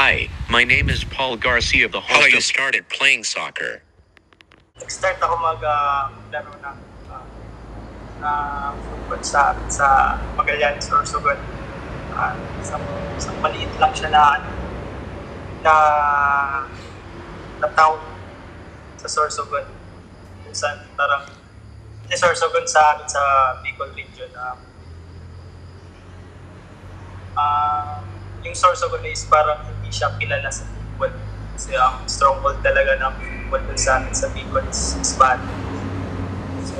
Hi, my name is Paul Garcia, the host. How you started playing soccer? Nag-start ako maglaro ng football sa Magallanes or Sugon. Isang maliit lang siya na town sa Sorsogon. Kung saan parang Sorsogon sa Bicol region. Yung Sorsogon is parang hindi siya kilala sa football. Kasi ang stronghold talaga ng football dun sa amin sa Bicol is Bato. So,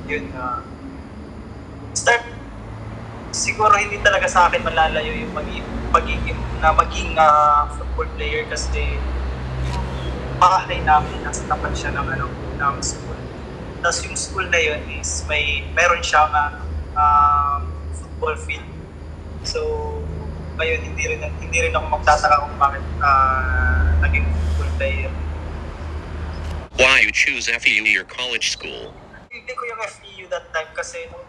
yun. Start, siguro hindi talaga sa akin malalayo yung maging football player kasi yung bahay namin nasa tapat siya ng school. Tapos yung school na yun is meron siyang football field. So, ngayon hindi rin ako magtataka kung bakit naging football player. Why you choose FEU your college school? Hindi ko yung FEU that time kasi nung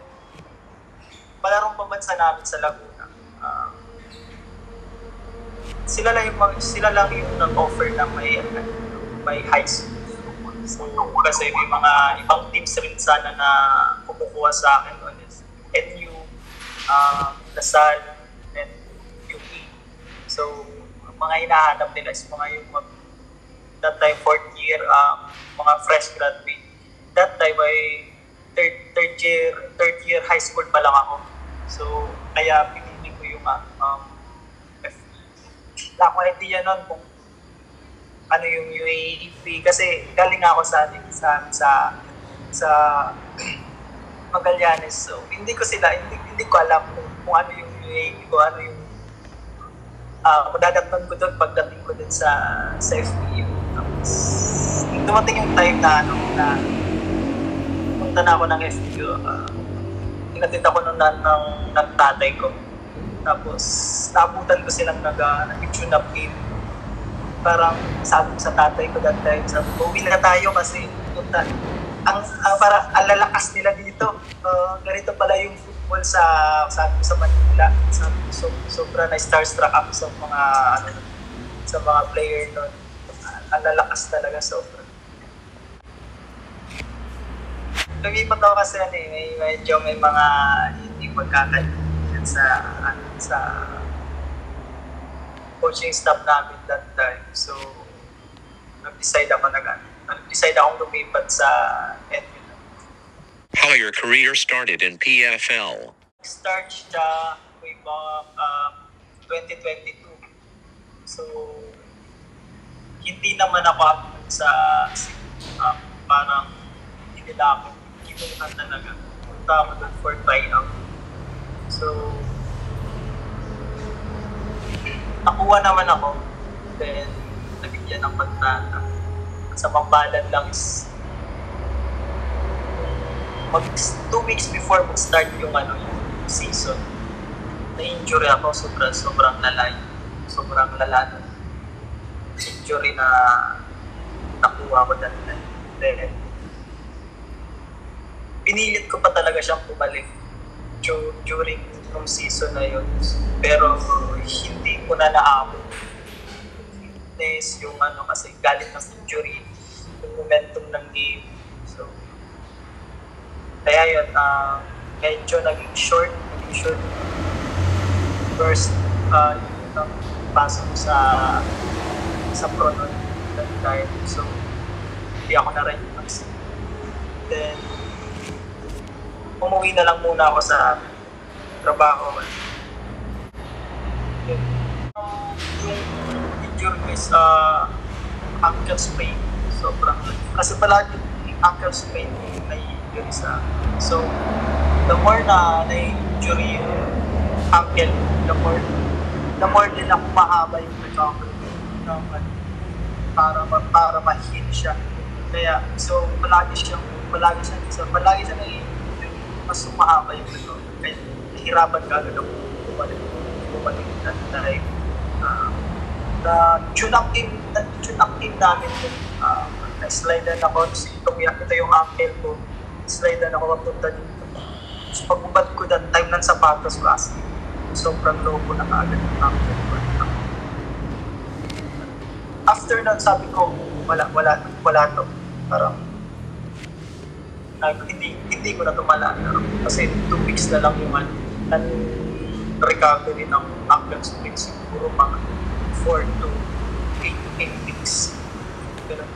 palarong pambansa namin sa Laguna, sila lang yung nag-offer na may high school. So, kasi may mga ibang teams rin sana na kumukuha sa akin on is NU, Lasal, and UP. So, mga hinahanap nila is mga yung that time 4th year, mga fresh graduate. That time ay third year high school pa lang ako. So, kaya pinili ko yung FE. Wala akong idea nun kung ano yung UAAP kasi galing ako sa Magallanes. So, hindi ko alam kung ano yung UAAP ko, ano yung madadagdag ko doon pagdating ko doon sa FEU. Tapos, dumating yung time na punta na ako ng FEU. Tinatid ako ng tatay ko. Tapos, naabutan ko silang nag-tune up game. Parang sabi sa tatay ko that time, sabi ko, uwi na tayo kasi punta. Parang ang lalakas nila dito. Ganito pala yung football sa Manila. Sobra na starstruck ako sa mga player nun. Ang lalakas talaga sobra. Lumipat ako kasi medyo may mga hindi magkakaibigan sa coaching staff namin that time. So, nag-decide akong lumipat sa NU. How your career started in PFL? Start siya way back 2022. So, hindi naman ako sa parang hindi nila ako kinuhan talaga. Punta ako doon for tryout. So, nakuha naman ako. Then, nabigyan ng kontrata. Sa pambalan lang is 2 weeks before mag-start yung season. Na-injury ako, sobrang lala. Sobrang lala. Injury na nakuha ko that time. Then, pinilit ko pa talaga siyang bumalik during yung season na yun. Pero hindi ko na naabot fitness, yung kasi galit ng injury, yung momentum ng game. So, kaya yun, medyo naging short. First, yung pasok sa pro nun that time. So, hindi ako na rin Then, umuwi na lang muna ako sa trabaho. Yung injury ko is ankle sprain. Sobrang kasi palagi yung ankle sprain na injury sa. So, the more na injury yung ankle, the more din ako mahaba yung recovery para ma-heal siya. Kaya, so, palagi siya mas mahaba yung recovery. Kaya, hirapan ka agad ako bumalik that time. Tune up team namin na-slide na ako. Ito yung ankle ko. Slide na ako mapunta dito. So, pagbubad ko that time ng sapatos ko as sobrang low ko na kaagad yung ankle ko. after nun, sabi ko, wala to. Parang, hindi ko na ito malala. Kasi 2 weeks na lang yung recovery ng ankle sprain. Siguro mga 4 to 8 weeks. Ganun.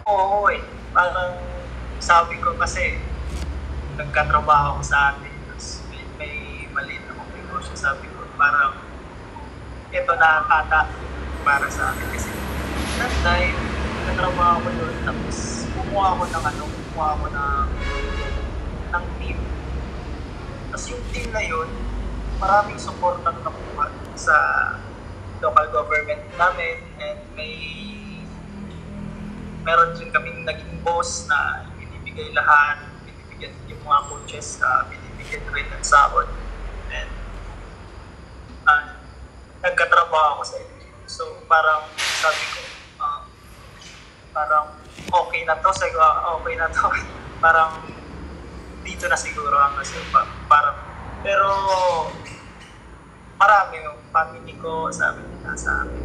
Oo eh. Parang sabi ko kasi nagkatrabaho ko sa atin. May maliit akong negosyo. Sabi ko parang ito nakakata para sa akin. Kasi that time, nagkatrabaho ko doon. Tapos kumuha ako ng team. Tapos yung team na yun, maraming support ang nakuha sa local government namin, and meron din kaming naging boss na binibigay lahat, binibigyan yung mga coaches na binibigyan rin ng sahod, and nagkatrabaho ako sa ito. So parang sabi ko, parang okay na to, parang dito na siguro ang parang, pero marami yung family ko sabi nila sa akin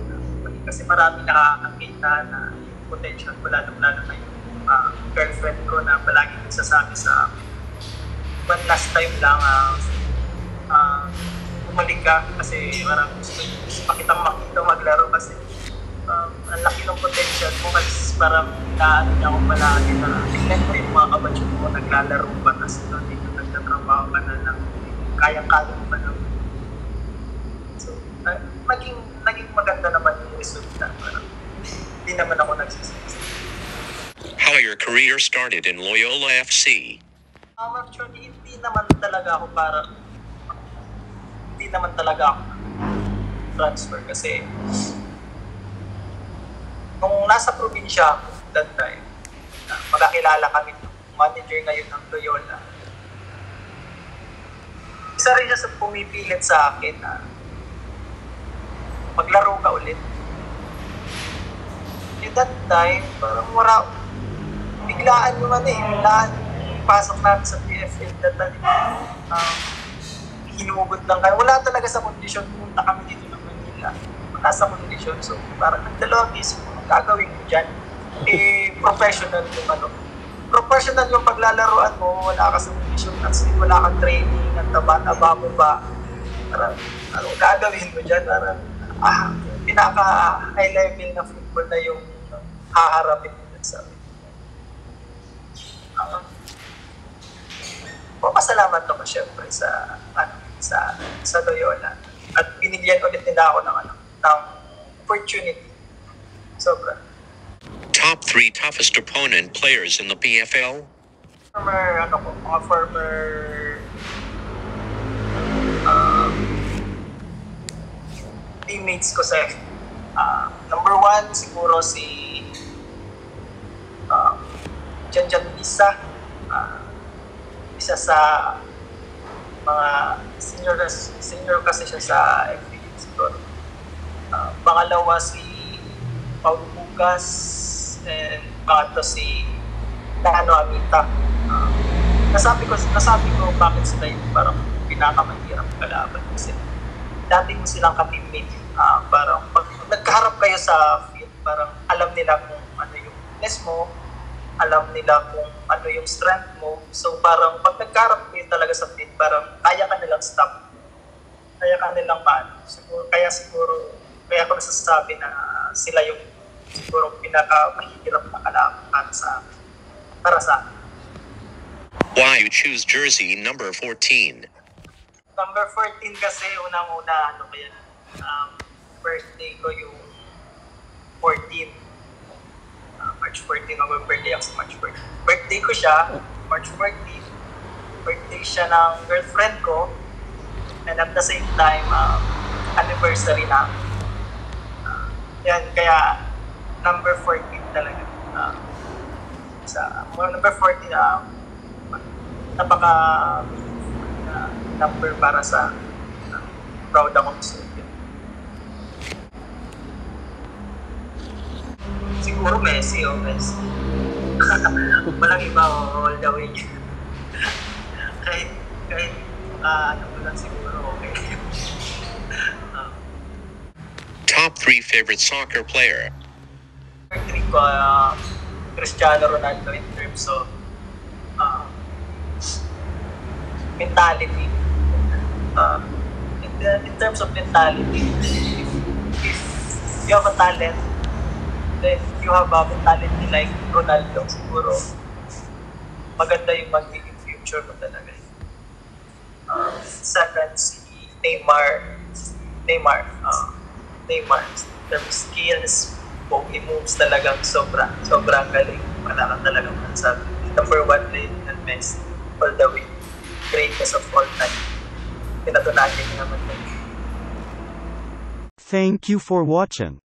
kasi marami nakakakita na potential ko, lalo na yung girlfriend ko na palagi nagsasabi sa akin, but last time lang bumalik ka kasi marami gusto makita maglaro kasi ang laki ng potential mo kasi parang naano niya ako palagi na tignan ko yung mga kabatyo mo naglalaro pa kasi dito nagtatrabaho ka na lang kayang-kaya pa lang. So, naging maganda naman yung resulta. Hindi naman ako nagsisisi. How your career started in Loyola FC. Actually, hindi naman talaga ako transfer kasi nung nasa probinsya ako that time, magkakilala kami ng manager ngayon ng Loyola. Isa rin siya sa pumipilit sa akin na maglaro ka ulit. At that time, parang biglaan yung biglaan yung pasok natin sa PFL that time. Hinugot lang kayo. Wala talaga sa kondisyon. Punta kami dito ng Manila. Wala sa kondisyon. So, parang nagdalawang isip ko, gagawin ko dyan. Professional yung paglalaroan mo, wala ka sa kondisyon, kasi wala kang training, ang taba-taba mo ba. Parang, gagawin mo dyan? Parang, pinaka-high level na football na yung haharapin mo dyan sa amin. Papasalamat ako syempre sa Loyola. At binigyan ulit nila ako ng opportunity. Sobra. Top 3 toughest opponent players in the PFL? Former teammates ko sa number 1 siguro si Janjan Isa. Isa sa mga senior kasi siya sa FPL siguro. Pangalawa si Paul Bugas, and pangatlo si Tano Amita. Nasabi ko bakit sila yung parang pinakamahirap kalaban kasi dati mo silang ka-teammate. Parang pag nagkaharap kayo sa field, parang alam nila kung ano yung weakness mo, alam nila kung ano yung strength mo. So parang pag nagkaharap kayo talaga sa field, parang kaya ka nilang stop. Kaya ka nilang kaya ko nasasabi na sila yung siguro pinakamahirap na kalaban para sa akin. Why you choose jersey number 14? Number 14 kasi unang-una birthday ko yung 14. March 14 birthday ako sa March 14. Birthday ko siya, March 14. Birthday siya ng girlfriend ko. And at the same time, anniversary na. Yan, kaya number 14 talaga. Number 14, napaka number para sa proud ako sa siguro Messi. Walang iba all the way. kahit ano ko lang siguro okay. Top 3 favorite soccer player. Three ko, Cristiano Ronaldo in terms of mentality. In terms of mentality, if you have a talent, then you have a mentality like Ronaldo, siguro maganda yung magiging future mo talaga. Second, si Neymar. Neymar, terms skills, bogey moves talagang sobrang galing. Wala kang talagang masabi. Number 1 Lionel Messi, all the way. Greatest of all time. Pinatunayan niya naman yun. Thank you for watching.